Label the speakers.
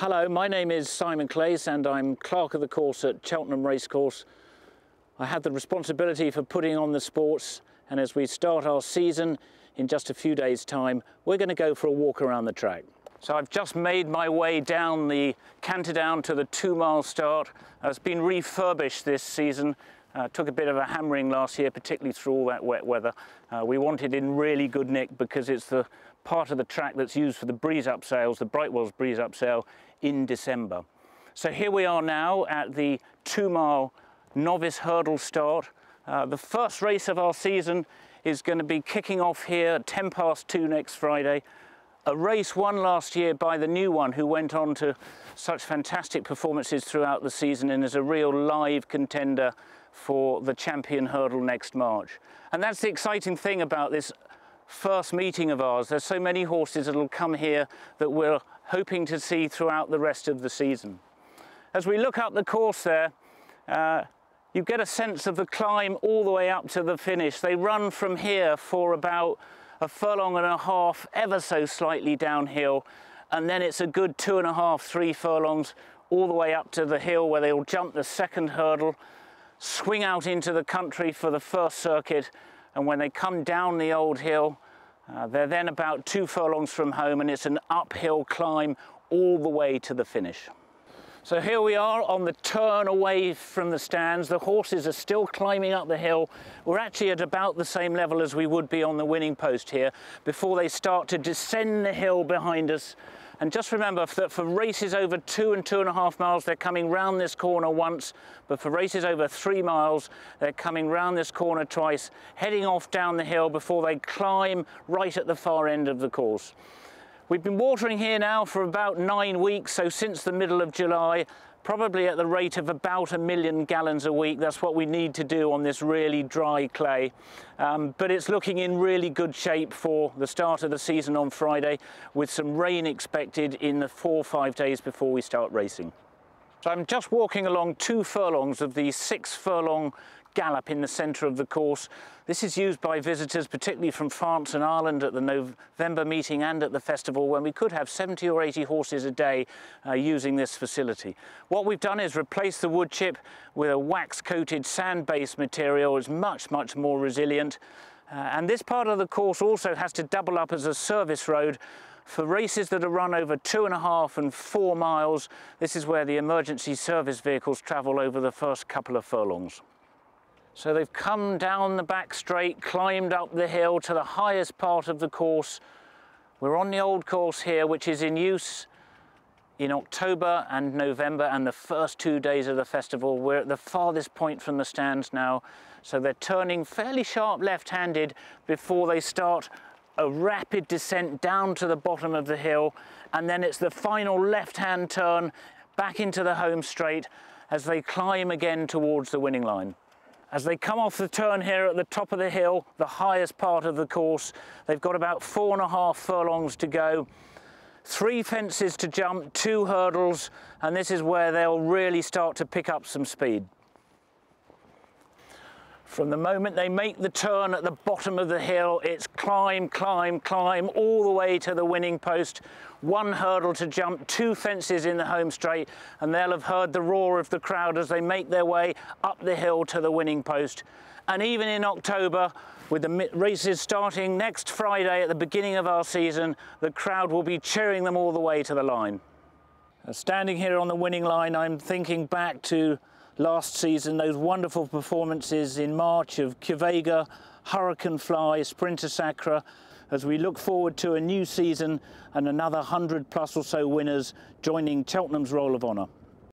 Speaker 1: Hello, my name is Simon Clace and I'm clerk of the course at Cheltenham Racecourse. I have the responsibility for putting on the sports, and as we start our season in just a few days' time, we're going to go for a walk around the track. So I've just made my way down the Canterdown to the 2-mile start. It's been refurbished this season. Took a bit of a hammering last year, particularly through all that wet weather. We want it in really good nick because it's the part of the track that's used for the breeze up sales, the Brightwells breeze up sale in December. So here we are now at the 2-mile novice hurdle start. The first race of our season is going to be kicking off here at 2:10 next Friday. A race won last year by the new one who went on to such fantastic performances throughout the season and is a real live contender for the champion hurdle next March. And that's the exciting thing about this first meeting of ours. There's so many horses that will come here that we're hoping to see throughout the rest of the season. As we look up the course there, you get a sense of the climb all the way up to the finish. They run from here for about a furlong and a half, ever so slightly downhill, and then it's a good 2.5, 3 furlongs all the way up to the hill where they'll jump the second hurdle, swing out into the country for the first circuit, and when they come down the old hill, they're then about 2 furlongs from home, and it's an uphill climb all the way to the finish. So here we are on the turn away from the stands. The horses are still climbing up the hill. We're actually at about the same level as we would be on the winning post here before they start to descend the hill behind us. And just remember that for races over 2 and 2.5 miles, they're coming round this corner once, but for races over 3 miles, they're coming round this corner twice, heading off down the hill before they climb right at the far end of the course. We've been watering here now for about 9 weeks, so since the middle of July, probably at the rate of about 1 million gallons a week. That's what we need to do on this really dry clay. But it's looking in really good shape for the start of the season on Friday, with some rain expected in the 4 or 5 days before we start racing. So I'm just walking along 2 furlongs of the 6 furlong gallop in the centre of the course. This is used by visitors, particularly from France and Ireland, at the November meeting and at the festival, when we could have 70 or 80 horses a day using this facility. What we've done is replace the wood chip with a wax-coated sand-based material. It's much, much more resilient. And this part of the course also has to double up as a service road for races that are run over 2.5 and 4 miles. This is where the emergency service vehicles travel over the first couple of furlongs. So they've come down the back straight, climbed up the hill to the highest part of the course. We're on the old course here, which is in use in October and November and the first 2 days of the festival. We're at the farthest point from the stands now, so they're turning fairly sharp left-handed before they start a rapid descent down to the bottom of the hill, and then it's the final left-hand turn back into the home straight as they climb again towards the winning line. As they come off the turn here at the top of the hill, the highest part of the course, they've got about 4.5 furlongs to go. 3 fences to jump, 2 hurdles, and this is where they'll really start to pick up some speed. From the moment they make the turn at the bottom of the hill, it's climb, climb, climb all the way to the winning post. 1 hurdle to jump, 2 fences in the home straight, and they'll have heard the roar of the crowd as they make their way up the hill to the winning post. And even in October, with the races starting next Friday at the beginning of our season, the crowd will be cheering them all the way to the line. Standing here on the winning line, I'm thinking back to last season, those wonderful performances in March of Qvega, Hurricane Fly, Sprinter Sacra, as we look forward to a new season and another 100+ or so winners joining Cheltenham's Roll of Honour.